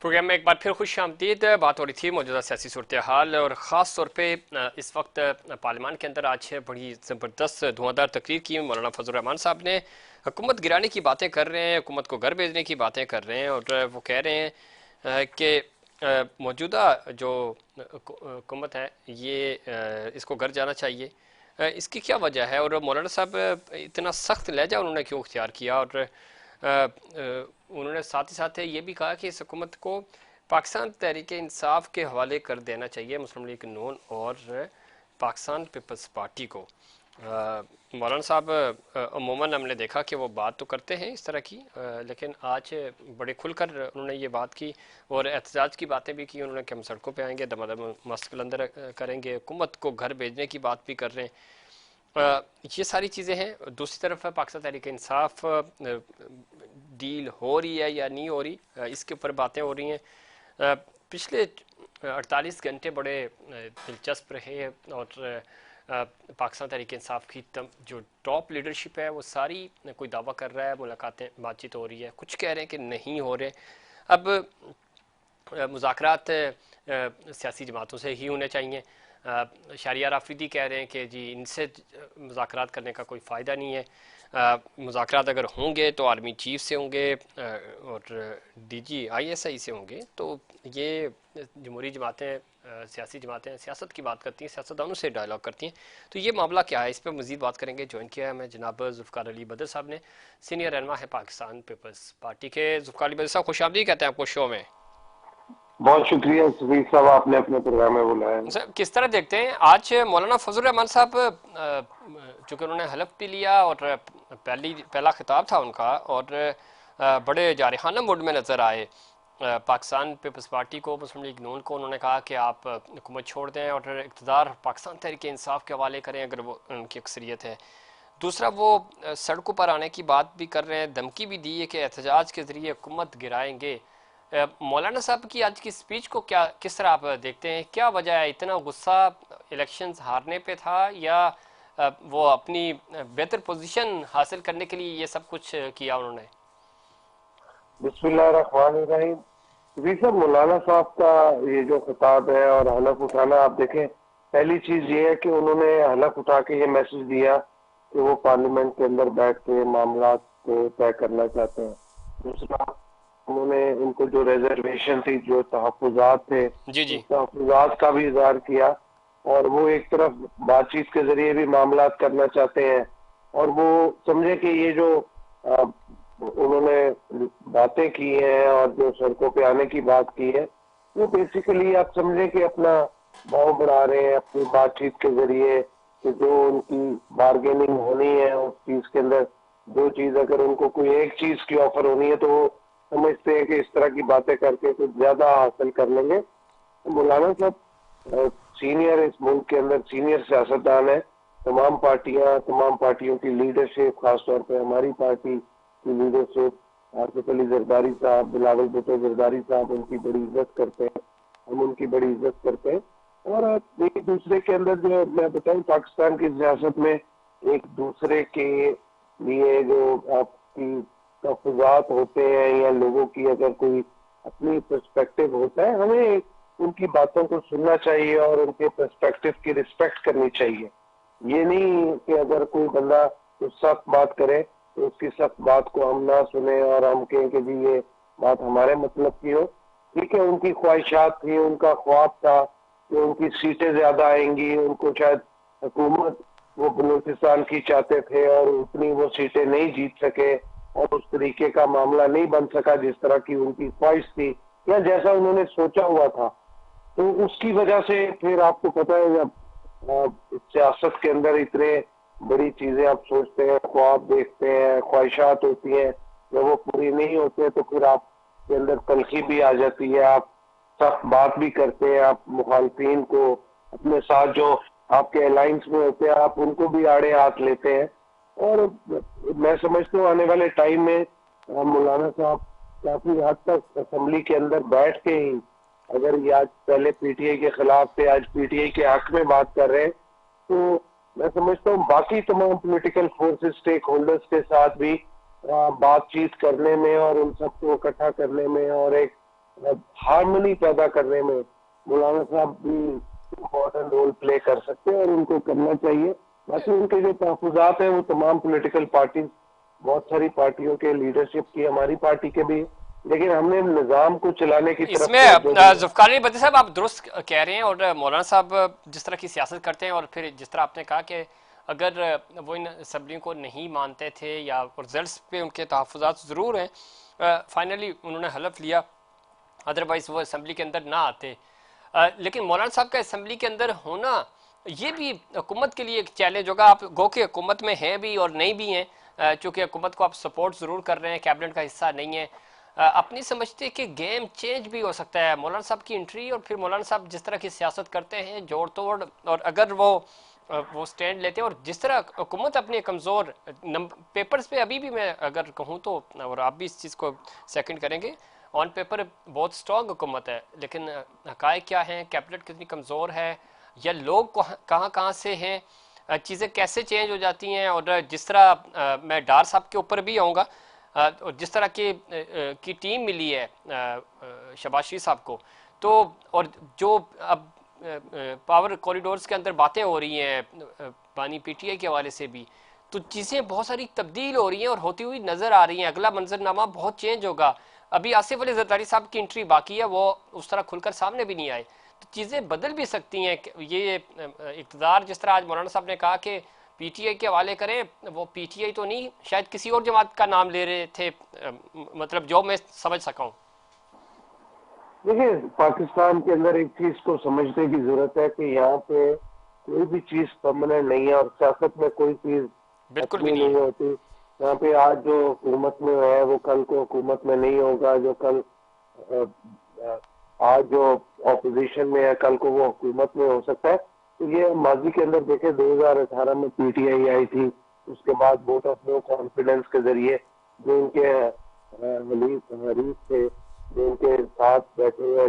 Programme में एक बार फिर खुश आमदीद। बात हो रही थी मौजूदा सियासी सूरत हाल और ख़ास तौर पे इस वक्त पार्लियामान के अंदर आज बड़ी ज़बरदस्त धुआंधार तकरीर की मौलाना फजल रहमान साहब ने। हुकूमत गिराने की बातें कर रहे हैं, हुकूमत को घर भेजने की बातें कर रहे हैं और वो कह रहे हैं कि मौजूदा जो हुकूमत है ये इसको घर जाना चाहिए। इसकी क्या वजह है और मौलाना साहब इतना सख्त लहजा उन्होंने क्यों इख्तियार किया? और उन्होंने साथ ही साथ ये भी कहा कि इस हुकूमत को पाकिस्तान तहरीक इंसाफ के हवाले कर देना चाहिए, मुस्लिम लीग नून और पाकिस्तान पीपल्स पार्टी को। मौलाना साहब अमूमन हमने देखा कि वो बात तो करते हैं इस तरह की, लेकिन आज बड़े खुलकर उन्होंने ये बात की और एहतजाज की बातें भी की उन्होंने कि हम सड़कों पे आएंगे, दमादम मस्त कलंदर करेंगे, हुकूमत को घर भेजने की बात भी कर रहे हैं। ये सारी चीज़ें हैं। दूसरी तरफ पाकिस्तान तहरीक इंसाफ डील हो रही है या नहीं हो रही, इसके ऊपर बातें हो रही हैं। पिछले 48 घंटे बड़े दिलचस्प रहे और पाकिस्तान तहरीक इंसाफ की जो टॉप लीडरशिप है वो सारी कोई दावा कर रहा है, मुलाकातें बातचीत हो रही है, कुछ कह रहे हैं कि नहीं हो रहे। अब मुज़ाकरात सियासी जमातों से ही होने चाहिए। शरिया राफिदी कह रहे हैं कि जी इनसे मुज़ाकरात करने का कोई फ़ायदा नहीं है। मुज़ाकरात अगर होंगे तो आर्मी चीफ से होंगे और डीजी आईएसआई से होंगे। तो ये जमहूरी जमातें, सियासी जमातें सियासत की बात करती हैं, सियासतदानों से डायलॉग करती हैं। तो ये मामला क्या है, इस पर मज़ीद बात करेंगे। ज्वाइन किया है मैं जनाब जुल्फ़िकार अली बदर साहब ने, सीनियर रहनुमा है पाकिस्तान पीपल्स पार्टी के। जुल्फ़िकार अली बदर साहब खुश आमदीद कहते हैं आपको शो में। बहुत शुक्रिया सफीर साहब, आपने अपने प्रोग्राम में बुलाया। सर किस तरह देखते हैं आज मौलाना फजल रहमान साहब, चूँकि उन्होंने हलफ भी लिया और पहला खिताब था उनका और बड़े जारहाना मूड में नज़र आए। पाकिस्तान पीपल्स पार्टी को, मुस्लिम लीग नून को उन्होंने कहा कि आप हुकूमत छोड़ दें और इक़्तिदार पाकिस्तान तहरीक इंसाफ के हवाले करें अगर वो उनकी अक्सरियत है। दूसरा वो सड़कों पर आने की बात भी कर रहे हैं, धमकी भी दी है कि एहतजाज के ज़रिए हुकूमत गिराएंगे। मौलाना साहब की आज की स्पीच को क्या किस तरह आप देखते हैं? क्या वजह है, इतना गुस्सा इलेक्शंस हारने पे था या वो अपनी बेहतर पोजीशन हासिल करने के लिए ये सब कुछ किया उन्होंने? बिस्मिल्लाहिर्रहमानिर्रहीम। जी सर, मौलाना साहब का ये जो खिताब है और हलफ उठाना, आप देखें, पहली चीज ये है कि उन्होंने हलफ उठा के ये मैसेज दिया कि वो पार्लियामेंट के अंदर बैठ के मामला को तय करना चाहते हैं। दूसरा, उन्होंने उनको जो रिजर्वेशन थी, जो तहफुजात थे, जी उस जी। तहफुजात का भी इजहार किया और वो एक तरफ बातचीत के जरिए भी मामला करना चाहते हैं और वो समझे कि ये जो उन्होंने बातें की हैं और जो सड़कों पे आने की बात की है, वो बेसिकली आप समझे कि अपना भाव बढ़ा रहे हैं अपनी बातचीत के जरिए कि जो उनकी बार्गेनिंग होनी है उस चीज के अंदर, दो चीज अगर उनको कोई एक चीज की ऑफर होनी है तो वो समझते हैं कि इस तरह की बातें करके कुछ ज्यादा हासिल कर लेंगे। तो मौलाना साहब सीनियर, इस मुल्क के अंदर सीनियर सियासतदान है। तमाम पार्टियों की लीडरशिप, खासतौर पर हमारी पार्टी की लीडरशिप, आसिफ अली जरदारी साहब, बिलावल भुट्टो जरदारी साहब, उनकी बड़ी इज्जत करते हैं, हम उनकी बड़ी इज्जत करते हैं। और एक दूसरे के अंदर जो मैं बताऊं, पाकिस्तान की सियासत में एक दूसरे के लिए जो आपकी तफजात होते हैं या लोगों की अगर कोई अपनी पर्सपेक्टिव होता है, हमें उनकी बातों को सुनना चाहिए और उनके पर्सपेक्टिव की रिस्पेक्ट करनी चाहिए। ये नहीं कि अगर कोई बंदा कुछ सख्त बात करे तो उसकी सख्त बात को हम ना सुने और हम कहें कि जी ये बात हमारे मतलब की हो। ठीक है, उनकी ख्वाहिशात थी, उनका ख्वाब था कि उनकी सीटें ज्यादा आएंगी, उनको शायद हुकूमत वो बलूचिस्तान की चाहते थे और उतनी वो सीटें नहीं जीत सके और उस तरीके का मामला नहीं बन सका जिस तरह की उनकी ख्वाहिश थी या जैसा उन्होंने सोचा हुआ था। तो उसकी वजह से फिर आपको पता है, जब सियासत के अंदर इतने बड़ी चीजें आप सोचते हैं, ख्वाब देखते हैं, ख्वाहिशात होती हैं, जब वो पूरी नहीं होते तो फिर आपके अंदर तलखी भी आ जाती है, आप सख्त बात भी करते हैं, आप मुखालफिन को अपने साथ जो आपके अलायंस में होते हैं आप उनको भी आड़े हाथ लेते हैं। और मैं समझता हूँ आने वाले टाइम में मौलाना साहब काफी हद तक असेंबली के अंदर बैठ के ही, अगर ये आज पहले पीटीआई के खिलाफ थे, आज पीटीआई के हक में बात कर रहे हैं, तो मैं समझता हूँ बाकी तमाम पॉलिटिकल फोर्सेस, स्टेक होल्डर्स के साथ भी बातचीत करने में और उन सबको इकट्ठा करने में और एक हार्मनी पैदा करने में मौलाना साहब भी इम्पोर्टेंट रोल प्ले कर सकते हैं और उनको करना चाहिए। बाकी उनके जो तहफुजात हैं वो तमाम पॉलिटिकल पार्टी, बहुत सारी पार्टियों के लीडरशिप की, हमारी पार्टी के भी, लेकिन हमने निजाम को चलाने की तरफ इसमें जुल्फकार बद्दी साहब आप दुरुस्त कह रहे हैं, और मौलाना साहब जिस तरह की सियासत करते हैं, और फिर जिस तरह आपने कहा कि अगर वो इन असम्बलियों को नहीं मानते थे या रिजल्ट्स पे उनके तहफुजात ज़रूर हैं, फाइनली उन्होंने हलफ लिया, अदरवाइज वो असम्बली के अंदर ना आते। लेकिन मौलाना साहब का असम्बली के अंदर होना ये भी हुकूमत के लिए एक चैलेंज होगा। आप गो के हुकूमत में हैं भी और नहीं भी हैं, चूँकि हुकूमत को आप सपोर्ट ज़रूर कर रहे हैं, कैबिनेट का हिस्सा नहीं है, अपनी समझते कि गेम चेंज भी हो सकता है। मौलाना साहब की एंट्री और फिर मौलाना साहब जिस तरह की सियासत करते हैं जोड़ तोड़, और अगर वो स्टैंड लेते हैं, और जिस तरह हुकूमत अपने कमज़ोर पेपर्स पे अभी भी मैं अगर कहूँ तो, और आप भी इस चीज़ को सेकंड करेंगे, ऑन पेपर बहुत स्ट्रॉन्ग हुकूमत है, लेकिन हकायक क्या है, कैबिनेट कितनी कमज़ोर है, या लोग कहाँ कहाँ से हैं, चीज़ें कैसे चेंज हो जाती हैं। और जिस तरह मैं डार साहब के ऊपर भी आऊँगा, और जिस तरह की टीम मिली है शहबाज शरीफ साहब को, तो और जो अब पावर कॉरिडोर्स के अंदर बातें हो रही हैं पानी पीटीआई के हवाले से भी, तो चीज़ें बहुत सारी तब्दील हो रही हैं और होती हुई नज़र आ रही हैं। अगला मंजरनामा बहुत चेंज होगा। अभी आसिफ अली जरदारी साहब की एंट्री बाकी है, वो उस तरह खुलकर सामने भी नहीं आए, तो चीज़ें बदल भी सकती हैं। ये इक़्तिदार जिस तरह आज मौलाना साहब ने कहा कि पीटीआई के हवाले करें, वो पीटीआई तो नहीं, शायद किसी और जमात का नाम ले रहे थे, मतलब जो मैं समझ सका हूँ। देखिए, पाकिस्तान के अंदर एक चीज को समझने की जरूरत है कि यहाँ पे कोई भी चीज परमानेंट नहीं है और सियासत में कोई चीज बिल्कुल भी अपनी नहीं नहीं है। होती। यहाँ पे आज जो हुकूमत में है वो कल को हुकूमत में नहीं होगा, जो कल अ, अ, आज जो ऑपोजिशन में है कल को वो हुकूमत में हो सकता है। तो ये माजी के अंदर देखे 2018 में पीटीआई आई थी, उसके बाद वोट ऑफ नो कॉन्फिडेंस के जरिए जो उनके हरीफ थे, जो उनके साथ बैठे हुए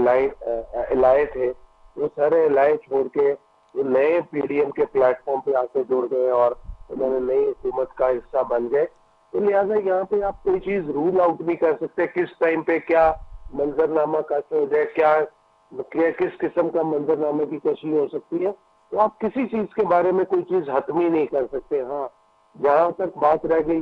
एलाए थे, वो सारे एलाए छोड़ के वो नए पीडीएम के प्लेटफॉर्म पे आके जुड़ गए और उन्होंने नई हुकूमत का हिस्सा बन गए। तो लिहाजा यहाँ पे आप कोई चीज रूल आउट नहीं कर सकते, किस टाइम पे क्या मंजरनामा कश हो जाए, क्या किस किस्म का मंजरनामे की कशी हो सकती है। तो आप किसी चीज के बारे में कोई चीज हतमी नहीं कर सकते। हाँ, जहां तक बात रह गई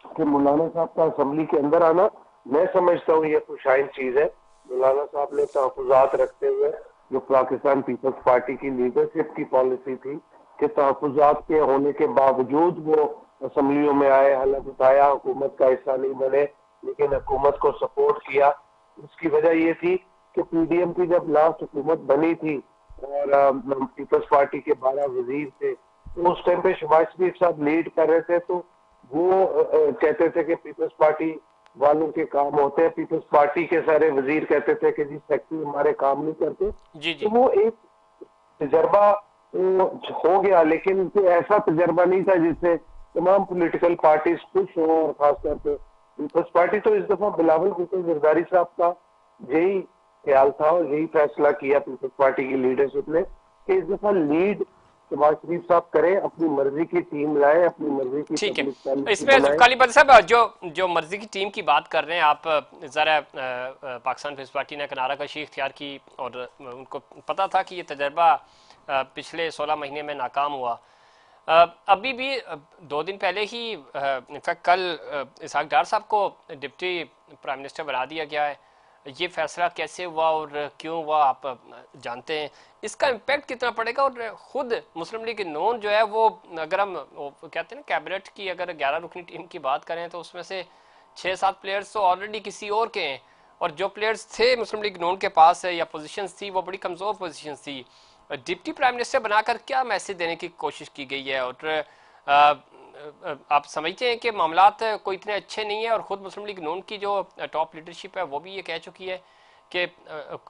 कि मौलाना साहब का असम्बली के अंदर आना, मैं समझता हूँ ये खुशाइन चीज है। मौलाना साहब ने तहफुजात रखते हुए, जो पाकिस्तान पीपल्स पार्टी की लीडरशिप की पॉलिसी थी कि तहफुजात के होने के बावजूद वो असम्बलियों में आए, हलफ उठाया, हुकूमत का हिस्सा नहीं बने लेकिन हुकूमत को सपोर्ट किया। उसकी वजह ये थी कि पीडीएम की जब लास्ट हुकूमत बनी थी और पीपल्स पार्टी के 12 वजीर थे, तो उस टाइम पे शहबाज शरीफ साहब लीड कर रहे थे। तो वो कहते थे कि पीपल्स पार्टी वालों के काम होते हैं, पीपल्स पार्टी के सारे वजीर कहते थे कि जी सेक्रेटरी हमारे काम नहीं करते। जी तो जी। वो एक तजर्बा हो गया, लेकिन कोई ऐसा तजर्बा नहीं था जिससे तमाम पॉलिटिकल पार्टीज खुश हो, और खासतौर पर पीपल्स पार्टी। तो इस दफा बिलावल भुट्टो जरदारी साहब का यही ख्याल था और यही फैसला किया पीपल्स पार्टी की लीडरशिप ने कि इस दफा लीड शहबाज शरीफ साहब करें, अपनी मर्जी की टीम लाए, अपनी मर्जी की ठीक है। पब्लिक पॉलिसी इसमें बनाए। जुल्फकार बद्दी साहब, जो जो मर्जी की टीम की बात कर रहे हैं आप, ज़रा पाकिस्तान पीपल्स पार्टी ने किनारा कशी इख्तियार की, और उनको पता था कि ये तजर्बा पिछले 16 महीने में नाकाम हुआ। अभी भी 2 दिन पहले ही, इनफैक्ट कल, इसहाक डार साहब को डिप्टी प्राइम मिनिस्टर बना दिया गया है। ये फैसला कैसे हुआ और क्यों हुआ, आप जानते हैं। इसका इम्पैक्ट कितना पड़ेगा, और खुद मुस्लिम लीग नून जो है वो, अगर हम वो कहते हैं ना कैबिनेट की अगर 11 रुकनी टीम की बात करें, तो उसमें से 6-7 प्लेयर्स तो ऑलरेडी किसी और के हैं, और जो प्लेयर्स थे मुस्लिम लीग नून के पास है या पोजीशंस थी, वो बड़ी कमज़ोर पोजीशंस थी। डिप्टी प्राइम मिनिस्टर बनाकर क्या मैसेज देने की कोशिश की गई है, और आप समझते हैं कि मामलात कोई इतने अच्छे नहीं है, और ख़ुद मुस्लिम लीग नून की जो टॉप लीडरशिप है वो भी ये कह चुकी है कि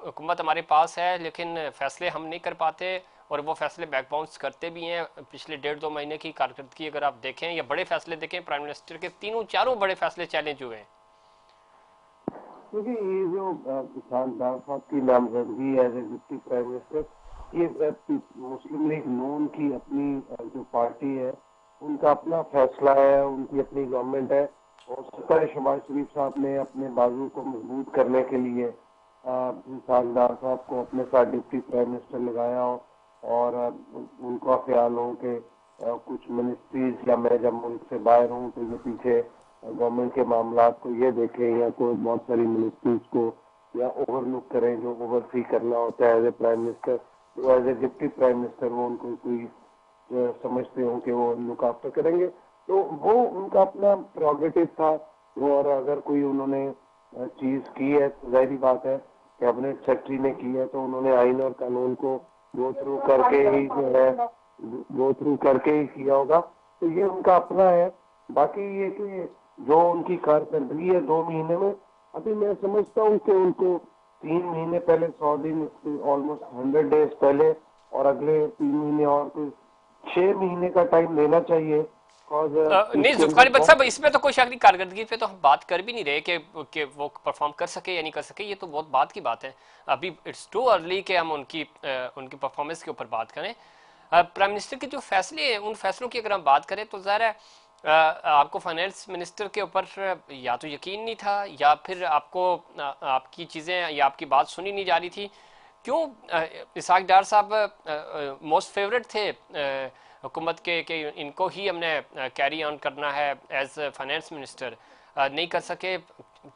हुकूमत हमारे पास है लेकिन फ़ैसले हम नहीं कर पाते, और वो फैसले बैक बाउंस करते भी हैं। पिछले 1.5-2 महीने की कारकर्दगी अगर आप देखें या बड़े फैसले देखें, प्राइम मिनिस्टर के 3-4 बड़े फैसले चैलेंज हुए हैं। क्योंकि ये जो किसान डार साहब की नामजदगी as a deputy prime minister, ये मुस्लिम लीग नून की अपनी जो पार्टी है उनका अपना फैसला है, उनकी अपनी गवर्नमेंट है। हो सकता है शहबाज शरीफ साहब ने अपने बाजू को मजबूत करने के लिए सालदार साहब को अपने साथ डिप्टी प्राइम मिनिस्टर लगाया हो और उनका ख्याल हो कि कुछ मिनिस्ट्रीज या मैं जब मुल्क से बाहर हूँ तो ये पीछे गवर्नमेंट के मामला को ये देखें या कोई बहुत सारी मिनिस्ट्रीज को या ओवरलुक करें जो ओवरसी करना होता है एज ए प्राइम मिनिस्टर, तो as a deputy prime minister वो उनको कोई समझते हो कि वो लुक आफ्टर करेंगे, तो वो उनका अपना प्रोग्रेटिव था। और अगर कोई उन्होंने चीज की है तो जाहिर बात है कैबिनेट सेक्रेटरी ने की है तो उन्होंने आइन और कानून को गो थ्रू करके ही जो है गो थ्रू करके ही किया होगा, तो ये उनका अपना है। बाकी ये कि जो उनकी कारकर्दगी है 2 महीने में, अभी मैं समझता हूँ कि उनको 3 महीने पहले 100 दिन ऑलमोस्ट 100 डेज पहले और अगले 3 महीने और कोई 6 महीने का टाइम लेना चाहिए। नहीं जुल्फकार भट्ट साहब, इसमें तो कोई शक नहीं, कारकर्दगी पे तो हम बात कर भी नहीं रहे कि वो परफॉर्म कर सके या नहीं कर सके, ये तो बहुत बात की बात है। अभी इट्स टू अर्ली कि हम उनकी परफॉर्मेंस के ऊपर बात करें। प्राइम मिनिस्टर के जो फैसले हैं उन फैसलों की अगर हम बात करें तो ज़ाहिर है आपको फाइनेंस मिनिस्टर के ऊपर या तो यकीन नहीं था या फिर आपको आपकी चीज़ें या आपकी बात सुनी नहीं जा रही थी। क्यों इसहाक डार साहब मोस्ट फेवरेट थे हुकूमत के इनको ही हमने कैरी ऑन करना है एज फाइनेंस मिनिस्टर, नहीं कर सके,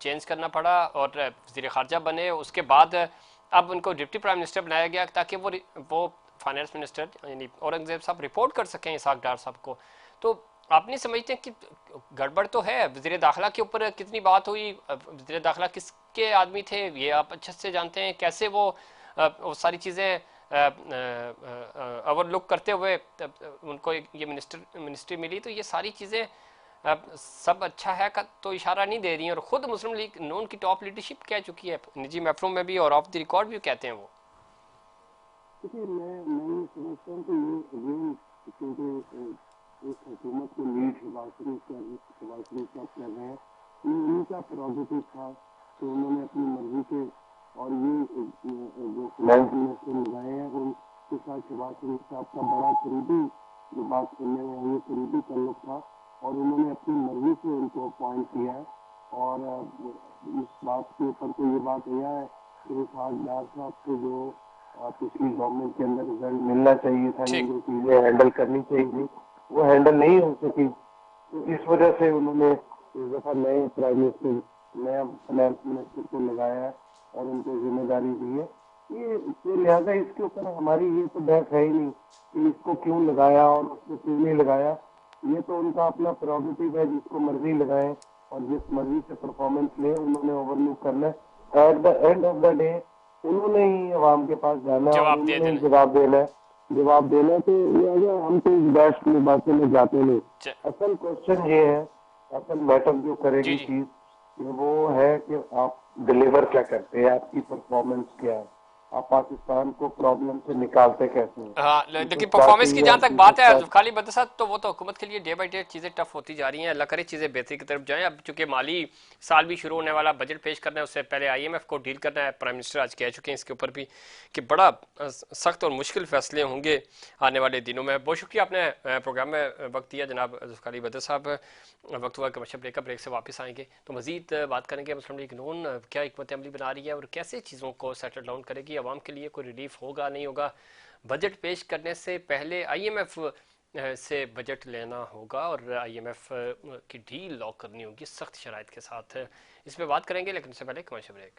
चेंज करना पड़ा और वज़ीर ख़ारजा बने। उसके बाद अब उनको डिप्टी प्राइम मिनिस्टर बनाया गया ताकि वो फाइनेंस मिनिस्टर यानी औरंगजेब साहब रिपोर्ट कर सकें इसहाक डार साहब को। तो आप नहीं समझते कि गड़बड़ तो है? वज़ीर दाखिला के ऊपर कितनी बात हुई, वज़ीर दाखिला किसके आदमी थे ये आप अच्छे से जानते हैं, कैसे वो सारी चीज़ें ओवरलुक करते हुए उनको ये मिनिस्ट्री मिली। तो ये सारी चीज़ें सब अच्छा है का तो इशारा नहीं दे रही हैं और ख़ुद मुस्लिम लीग नून की टॉप लीडरशिप कह चुकी है, निजी महफिलों में भी और ऑफ द रिकॉर्ड भी कहते हैं वो। मैं समझता हूँ कि इस हुकूमत को लीड शहबाज शरीफ साहब कर रहे हैं, ये उनका प्रोजेक्टिव था तो उन्होंने अपनी मर्जी से और ये जो फाइनेंस मिनिस्टर लगाए हैं उनके साथ शहबाज शरीफ साहब का बड़ा करीबी जो बात करने में ये करीबी ताल्लुक था और उन्होंने अपनी मर्जी से उनको अपॉइंट किया है। और इस बात के ऊपर तो ये बात यह है कि इसहाक डार साहब को जो पिछली गवर्नमेंट के अंदर रिजल्ट मिलना चाहिए था, जो चीजें हैंडल करनी चाहिए थी वो हैंडल नहीं हो सकी, तो इस वजह से उन्होंने इस दफा नए प्राइम मिनिस्टर नया फाइनेंस मिनिस्टर को लगाया है और उनको जिम्मेदारी दी है। ये तो लिहाजा इसके ऊपर हमारी ये तो बहस है ही नहीं कि इसको क्यों लगाया और उसको क्यों नहीं लगाया, ये तो उनका अपना प्रोग्रेटिव है, जिसको मर्जी लगाए और जिस मर्जी से परफॉर्मेंस ले उन्होंने ओवरलुक करना है। At the end of the day उन्होंने ही अवाम के पास जाना है और उन्होंने ही जवाब देना है। तो लिहाजा हम तो इस बहस में बातों में जाते नहीं। असल क्वेश्चन ये है, असल मैटर जो करेगी चीज वो है कि आप डिलीवर क्या करते हैं, आपकी परफॉर्मेंस क्या है, आप पाकिस्तान को प्रॉब्लम से निकालते कैसे हैं। हाँ, लेकिन परफॉर्मेंस की जहाँ तक बात है खाली बदसा तो वो तो हुकूमत के लिए डे बाई डे चीज़ें टफ होती जा रही हैं। अल्लाह करे चीज़ें बेहतरी की तरफ जाएं। अब चूंकि माली साल भी शुरू होने वाला, बजट पेश करना है, उससे पहले IMF को डील करना है। प्राइम मिनिस्टर आज कह चुके हैं इसके ऊपर भी कि बड़ा सख्त और मुश्किल फैसले होंगे आने वाले दिनों में। बहुत शुक्रिया आपने प्रोग्राम में वक्त दिया जनाब जुल्फिकार बदर साहब। वक्त हुआ कमर्शियल ब्रेक से वापस आएंगे तो मजीद बात करेंगे मुस्लिम लीग नून क्या हिकमत अमली बना रही है और कैसे चीज़ों को सेटल डाउन करेगी, आवाम के लिए कोई रिलीफ होगा नहीं होगा। बजट पेश करने से पहले IMF से बजट लेना होगा और IMF की डील लॉक करनी होगी सख्त शराइत के साथ। इस पर बात करेंगे लेकिन उससे पहले कमर्शियल ब्रेक।